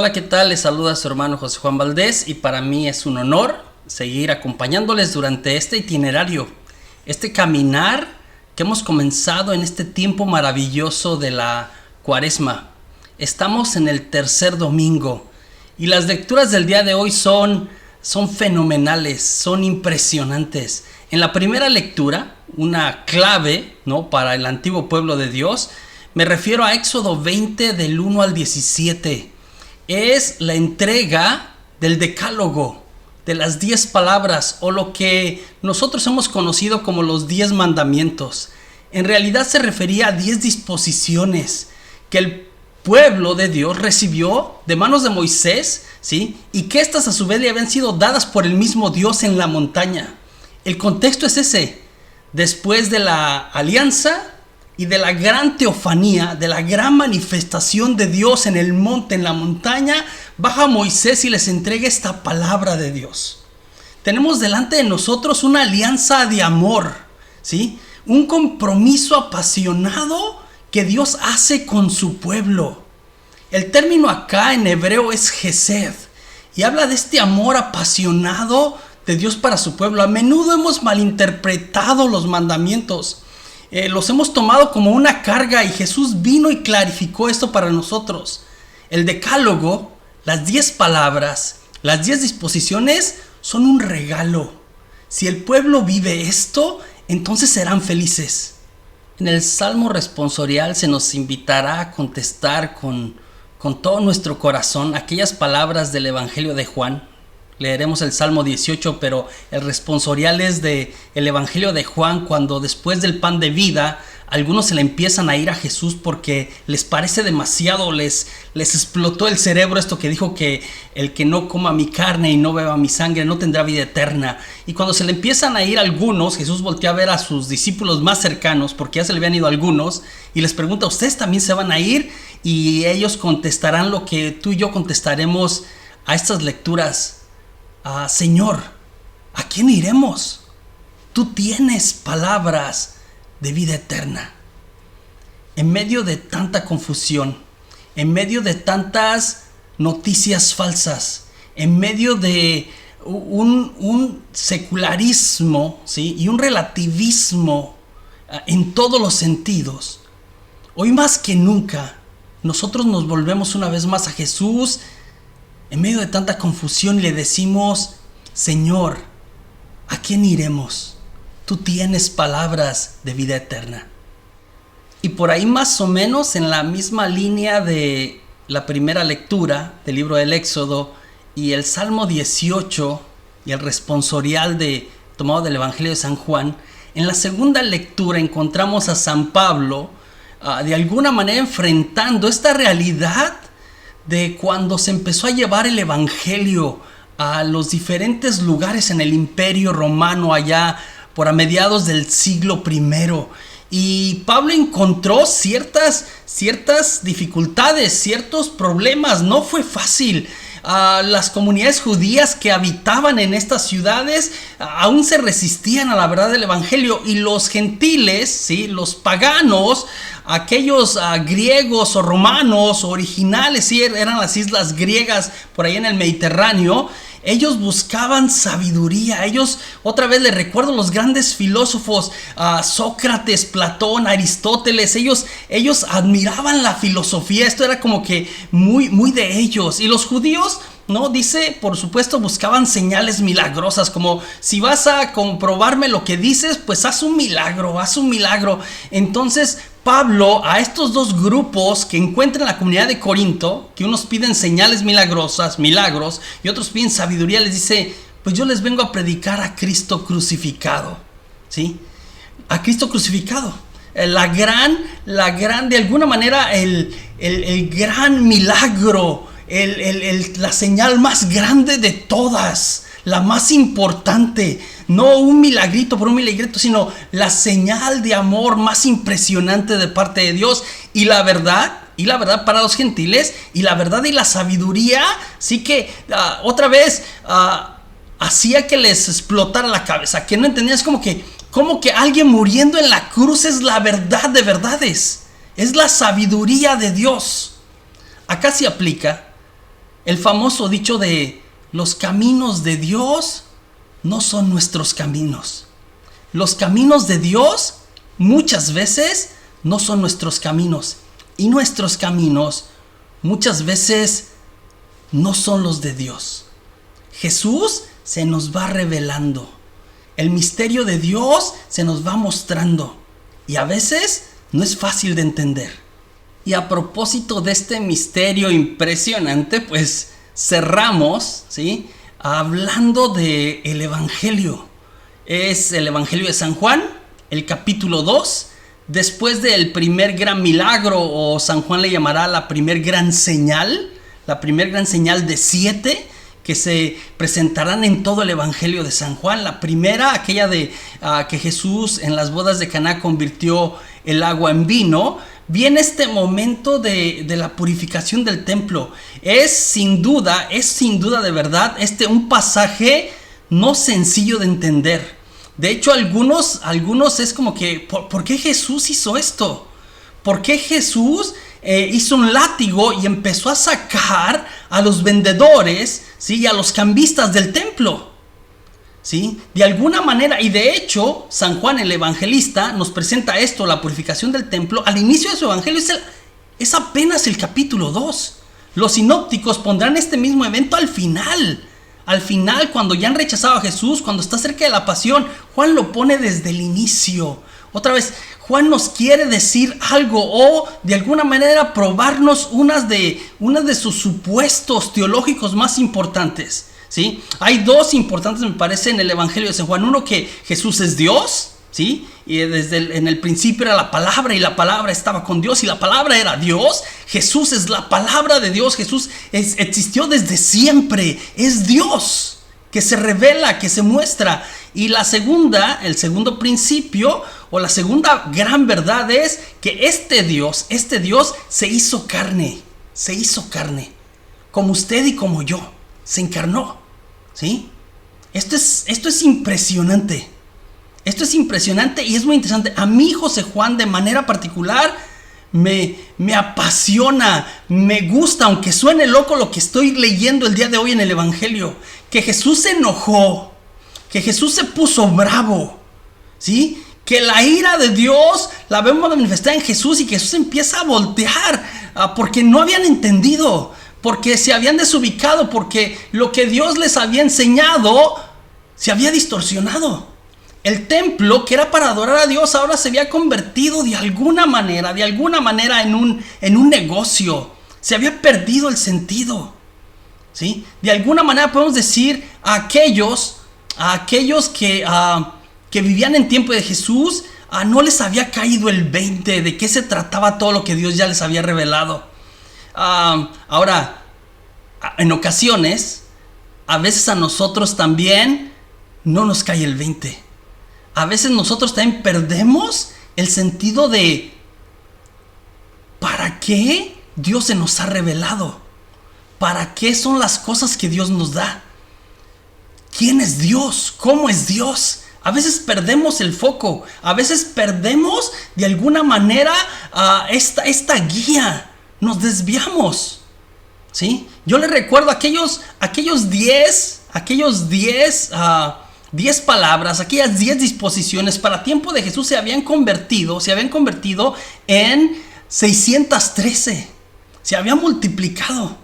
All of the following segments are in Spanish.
Hola, ¿qué tal? Les saluda su hermano José Juan Valdés y para mí es un honor seguir acompañándoles durante este itinerario, este caminar que hemos comenzado en este tiempo maravilloso de la Cuaresma. Estamos en el tercer domingo y las lecturas del día de hoy son fenomenales, son impresionantes. En la primera lectura, una clave, ¿no?, para el antiguo pueblo de Dios, me refiero a Éxodo 20 del 1 al 17. Es la entrega del decálogo, de las 10 palabras o lo que nosotros hemos conocido como los 10 mandamientos. En realidad se refería a 10 disposiciones que el pueblo de Dios recibió de manos de Moisés, ¿sí? Y que estas a su vez le habían sido dadas por el mismo Dios en la montaña. El contexto es ese. Después de la alianza y de la gran teofanía, de la gran manifestación de Dios en el monte, en la montaña, baja Moisés y les entrega esta palabra de Dios. Tenemos delante de nosotros una alianza de amor, ¿sí? Un compromiso apasionado que Dios hace con su pueblo. El término acá en hebreo es Gesed y habla de este amor apasionado de Dios para su pueblo. A menudo hemos malinterpretado los mandamientos. Los hemos tomado como una carga y Jesús vino y clarificó esto para nosotros. El decálogo, las 10 palabras, las 10 disposiciones son un regalo. Si el pueblo vive esto, entonces serán felices. En el Salmo responsorial se nos invitará a contestar con todo nuestro corazón aquellas palabras del Evangelio de Juan. Leeremos el Salmo 18, pero el responsorial es del Evangelio de Juan, cuando después del pan de vida, algunos se le empiezan a ir a Jesús porque les parece demasiado, les explotó el cerebro esto que dijo que el que no coma mi carne y no beba mi sangre no tendrá vida eterna. Y cuando se le empiezan a ir algunos, Jesús voltea a ver a sus discípulos más cercanos, porque ya se le habían ido algunos, y les pregunta, ¿ustedes también se van a ir? Y ellos contestarán lo que tú y yo contestaremos a estas lecturas. Señor, ¿a quién iremos? Tú tienes palabras de vida eterna. En medio de tanta confusión, en medio de tantas noticias falsas, en medio de un secularismo, ¿sí?, y un relativismo en todos los sentidos, hoy más que nunca nosotros nos volvemos una vez más a Jesús en medio de tanta confusión y le decimos, Señor, ¿a quién iremos? Tú tienes palabras de vida eterna. Y por ahí más o menos en la misma línea de la primera lectura del libro del Éxodo y el Salmo 18 y el responsorial tomado del Evangelio de San Juan, en la segunda lectura encontramos a San Pablo de alguna manera enfrentando esta realidad de cuando se empezó a llevar el evangelio a los diferentes lugares en el Imperio Romano allá por a mediados del siglo I. Y Pablo encontró ciertas dificultades, ciertos problemas. No fue fácil. Las comunidades judías que habitaban en estas ciudades aún se resistían a la verdad del evangelio, y los gentiles, ¿sí?, los paganos, aquellos griegos o romanos originales, ¿sí?, eran las islas griegas por ahí en el Mediterráneo. Ellos buscaban sabiduría. Ellos, otra vez les recuerdo los grandes filósofos, Sócrates, Platón, Aristóteles. Ellos admiraban la filosofía. Esto era como que muy de ellos. Y los judíos, ¿no?, dice, por supuesto, buscaban señales milagrosas, como si vas a comprobarme lo que dices, pues haz un milagro. Entonces Pablo a estos dos grupos que encuentran en la comunidad de Corinto, que unos piden señales milagrosas, milagros, y otros piden sabiduría, les dice, pues yo les vengo a predicar a Cristo crucificado, ¿sí? A Cristo crucificado. La gran, de alguna manera, el gran milagro, la señal más grande de todas, la más importante. No un milagrito por un milagrito, sino la señal de amor más impresionante de parte de Dios. Y la verdad para los gentiles, y la verdad y la sabiduría, sí que otra vez hacía que les explotara la cabeza, que no entendían. Es como que alguien muriendo en la cruz es la verdad de verdades, es la sabiduría de Dios. Acá se aplica El famoso dicho de los caminos de Dios no son nuestros caminos. Los caminos de Dios muchas veces no son nuestros caminos. Y nuestros caminos muchas veces no son los de Dios. Jesús se nos va revelando. El misterio de Dios se nos va mostrando. Y a veces no es fácil de entender. Y a propósito de este misterio impresionante, pues cerramos, ¿sí?, hablando del Evangelio. Es el Evangelio de San Juan, el capítulo 2. Después del primer gran milagro, o San Juan le llamará la primer gran señal de 7 que se presentarán en todo el Evangelio de San Juan. La primera, aquella de que Jesús en las bodas de Caná convirtió el agua en vino. Viene este momento de la purificación del templo. Es sin duda de verdad un pasaje no sencillo de entender. De hecho, algunos es como que, ¿por qué Jesús hizo esto? ¿Por qué Jesús hizo un látigo y empezó a sacar a los vendedores, ¿sí?, y a los cambistas del templo? ¿Sí? De alguna manera, y de hecho, San Juan el evangelista nos presenta esto, la purificación del templo, al inicio de su evangelio. Es apenas el capítulo 2. Los sinópticos pondrán este mismo evento al final. Al final, cuando ya han rechazado a Jesús, cuando está cerca de la pasión, Juan lo pone desde el inicio. Otra vez, Juan nos quiere decir algo, o de alguna manera probarnos unas de sus supuestos teológicos más importantes, ¿sí? Hay dos importantes, me parece, en el Evangelio de San Juan. Uno, que Jesús es Dios, ¿sí? Y en el principio era la palabra, y la palabra estaba con Dios, y la palabra era Dios. Jesús es la palabra de Dios. Jesús existió desde siempre. Es Dios que se revela, que se muestra. Y la segunda, el segundo principio, o la segunda gran verdad, es que este Dios se hizo carne, como usted y como yo, se encarnó, ¿sí? Esto es impresionante. Esto es impresionante y es muy interesante. A mí, José Juan, de manera particular, me apasiona, me gusta, aunque suene loco lo que estoy leyendo el día de hoy en el Evangelio. Que Jesús se enojó, que Jesús se puso bravo, ¿sí? Que la ira de Dios la vemos manifestada en Jesús, y que Jesús empieza a voltear porque no habían entendido, porque se habían desubicado, porque lo que Dios les había enseñado se había distorsionado. El templo, que era para adorar a Dios, ahora se había convertido de alguna manera en un negocio. Se había perdido el sentido, ¿sí? De alguna manera podemos decir a aquellos que vivían en tiempo de Jesús, no les había caído el 20 de qué se trataba todo lo que Dios ya les había revelado. Ahora, en ocasiones, a veces a nosotros también no nos cae el 20. A veces nosotros también perdemos el sentido de ¿para qué Dios se nos ha revelado? ¿Para qué son las cosas que Dios nos da? ¿Quién es Dios? ¿Cómo es Dios? A veces perdemos el foco. A veces perdemos de alguna manera esta guía. Nos desviamos, ¿sí? Yo le recuerdo aquellos 10 palabras, aquellas 10 disposiciones para tiempo de Jesús se habían convertido en 613. Se habían multiplicado,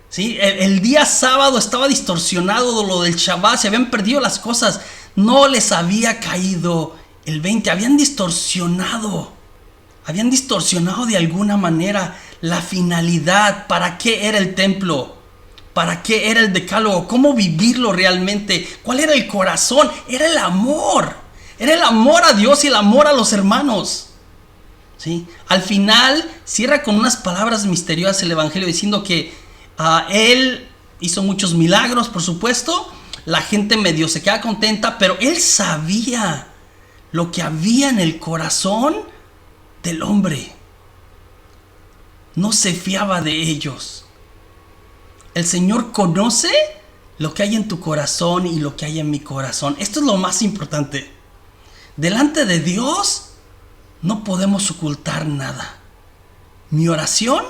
¿sí? El día sábado estaba distorsionado lo del Shabbat, se habían perdido las cosas. No les había caído el 20, habían distorsionado de alguna manera la finalidad. ¿Para qué era el templo? ¿Para qué era el decálogo? ¿Cómo vivirlo realmente? ¿Cuál era el corazón? Era el amor. Era el amor a Dios y el amor a los hermanos, ¿sí? Al final cierra con unas palabras misteriosas el Evangelio, diciendo que Él hizo muchos milagros, por supuesto. La gente medio se queda contenta, pero Él sabía lo que había en el corazón del hombre. No se fiaba de ellos. El Señor conoce lo que hay en tu corazón y lo que hay en mi corazón. Esto es lo más importante. Delante de Dios no podemos ocultar nada. Mi oración,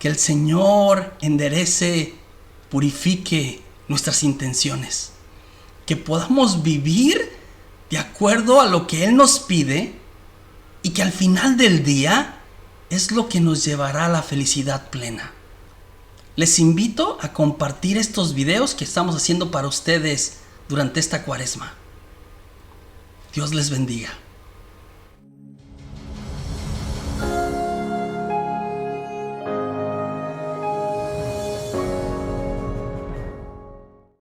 Que el Señor enderece, purifique nuestras intenciones. Que podamos vivir de acuerdo a lo que Él nos pide y que al final del día es lo que nos llevará a la felicidad plena. Les invito a compartir estos videos que estamos haciendo para ustedes durante esta Cuaresma. Dios les bendiga.